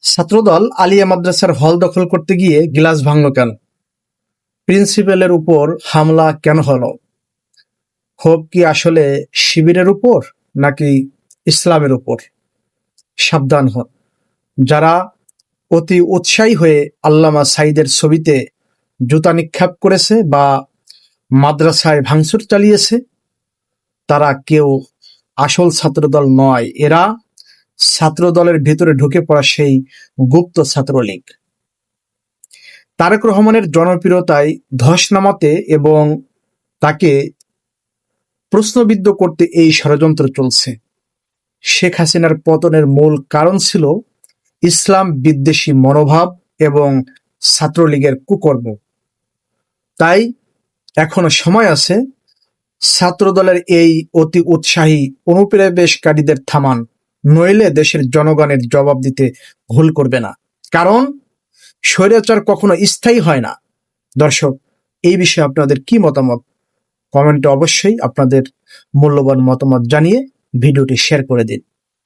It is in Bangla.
ছাত্রদল আলিয়া মাদ্রাসার হল দখল করতে গিয়ে গ্লাস ভাঙল কেন? প্রিন্সিপালের উপর হামলা কেন হলো? ক্ষোভ কি আসলে শিবিরের উপর নাকি ইসলামের উপর? সাবধান হন, যারা অতি উৎসাহী হয়ে আল্লামা সাঈদের ছবিতে জুতা নিক্ষেপ করেছে বা মাদ্রাসায় ভাঙচুর চালিয়েছে, তারা কেউ আসল ছাত্রদল নয়। এরা ছাত্রদলের ভেতরে ঢুকে পড়া সেই গুপ্ত ছাত্রলীগ। তারেক রহমানের জনপ্রিয়তায় ধস নামাতে এবং তাকে প্রশ্নবিদ্ধ করতে এই ষড়যন্ত্র চলছে। শেখ হাসিনার পতনের মূল কারণ ছিল ইসলাম বিদ্বেষী মনোভাব এবং ছাত্রলীগের কুকর্ম। তাই এখনো সময় আছে, ছাত্রদলের এই অতি উৎসাহী অনুপ্রবেশকারীদের থামান, নইলে দেশের জনগণের জবাব দিতে ভুল করবে না। কারণ স্বৈরাচার কখনো স্থায়ী হয় না। দর্শক, এই বিষয়ে আপনাদের কি মতামত? কমেন্টে অবশ্যই আপনাদের মূল্যবান মতামত জানিয়ে ভিডিওটি শেয়ার করে দিন।